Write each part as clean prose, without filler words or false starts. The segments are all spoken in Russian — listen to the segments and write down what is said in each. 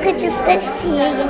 хочу стать феей.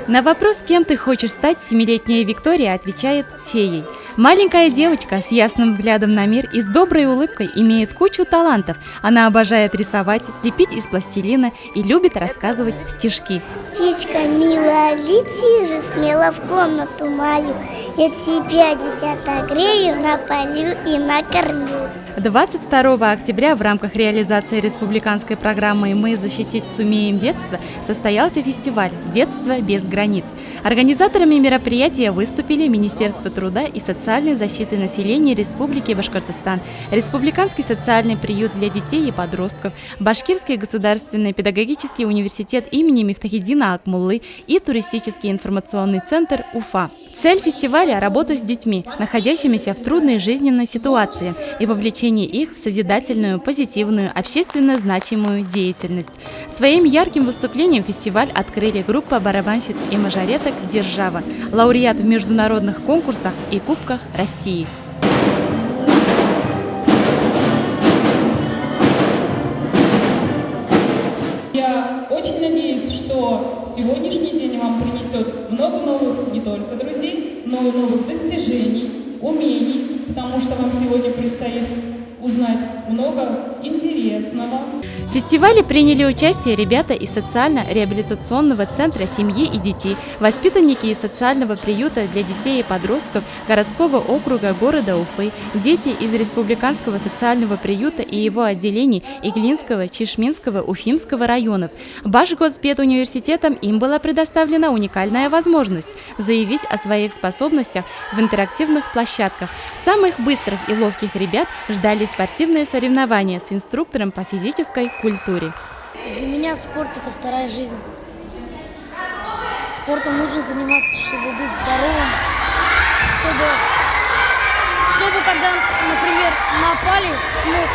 На вопрос, кем ты хочешь стать, 7-летняя Виктория отвечает феей. Маленькая девочка с ясным взглядом на мир и с доброй улыбкой имеет кучу талантов. Она обожает рисовать, лепить из пластилина и любит рассказывать стишки. Птичка милая, лети же смело в комнату мою. Я тебя, дитя, грею, напою и накормлю. 22 октября в рамках реализации республиканской программы «Мы защитить сумеем детство» состоялся фестиваль «Детство без границ». Организаторами мероприятия выступили Министерство труда и социальной защиты населения Республики Башкортостан, Республиканский социальный приют для детей и подростков, Башкирский государственный педагогический университет имени Мифтахиддина Акмуллы и туристический информационный центр Уфа. Цель фестиваля – работа с детьми, находящимися в трудной жизненной ситуации, и вовлечение их в созидательную, позитивную, общественно значимую деятельность. Своим ярким выступлением фестиваль открыли группа барабанщиц и мажореток «Держава», лауреат в международных конкурсах и кубках России. Я очень надеюсь, что сегодняшний день вам принесет много новых не только друзей, но и новых достижений, умений, потому что вам сегодня предстоит узнать много интересного. В фестивале приняли участие ребята из социально-реабилитационного центра семьи и детей, воспитанники из социального приюта для детей и подростков городского округа города Уфы, дети из республиканского социального приюта и его отделений Иглинского, Чишминского, Уфимского районов. Башгоспедуниверситетом им была предоставлена уникальная возможность заявить о своих способностях в интерактивных площадках. Самых быстрых и ловких ребят ждали спортивные соревнования с инструктором по физической культуре. Для меня спорт – это вторая жизнь. Спортом нужно заниматься, чтобы быть здоровым, чтобы когда, например, напали, смог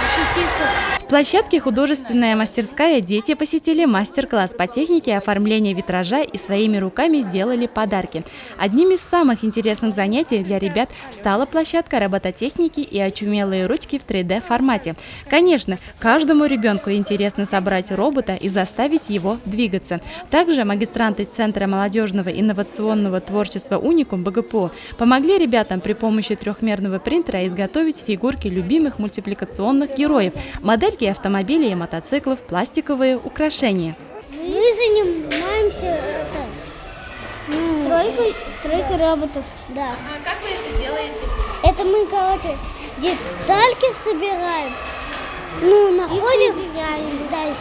защититься. В площадке «Художественная мастерская» дети посетили мастер-класс по технике оформления витража и своими руками сделали подарки. Одним из самых интересных занятий для ребят стала площадка робототехники и очумелые ручки в 3D-формате. Конечно, каждому ребенку интересно собрать робота и заставить его двигаться. Также магистранты Центра молодежного инновационного творчества «Уникум» БГПО помогли ребятам при помощи трехмерного принтера изготовить фигурки любимых мультипликационных героев, модельки автомобилей и мотоциклов, пластиковые украшения. Мы занимаемся стройкой роботов. Да. А как вы это делаете? Это мы кого-то детальки собираем, находим,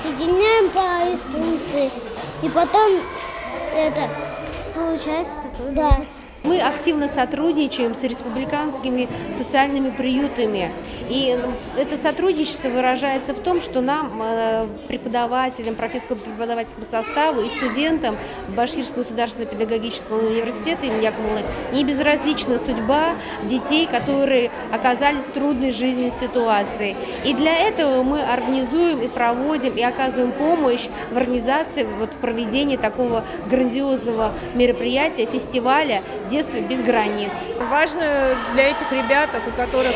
соединяем по инструкции, и потом получается такой робот. Мы активно сотрудничаем с республиканскими социальными приютами. И это сотрудничество выражается в том, что нам, преподавателям, профессорско-преподавательскому составу и студентам Башкирского государственного педагогического университета имени Акмуллы не безразлична судьба детей, которые оказались в трудной жизненной ситуации. И для этого мы организуем и проводим, и оказываем помощь в организации, в проведении такого грандиозного мероприятия, фестиваля «Детство без границ». Важно для этих ребяток, у которых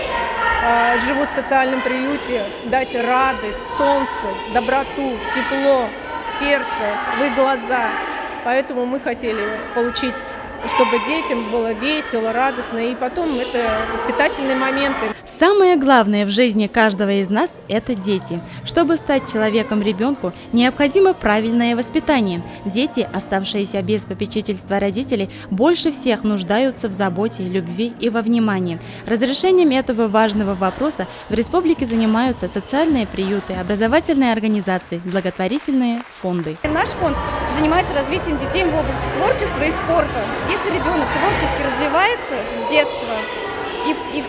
живут в социальном приюте, дать радость, солнце, доброту, тепло, сердце в их глаза. Поэтому мы хотели получить, чтобы детям было весело, радостно, и потом это воспитательные моменты. Самое главное в жизни каждого из нас – это дети. Чтобы стать человеком-ребенку, необходимо правильное воспитание. Дети, оставшиеся без попечительства родителей, больше всех нуждаются в заботе, любви и во внимании. Разрешением этого важного вопроса в республике занимаются социальные приюты, образовательные организации, благотворительные фонды. Наш фонд занимается развитием детей в области творчества и спорта. Если ребенок творчески развивается с детства, и в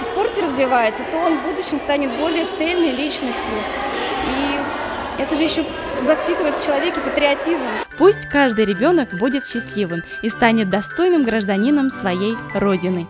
спорте развивается, то он в будущем станет более цельной личностью. И это же еще воспитывает в человеке патриотизм. Пусть каждый ребенок будет счастливым и станет достойным гражданином своей Родины.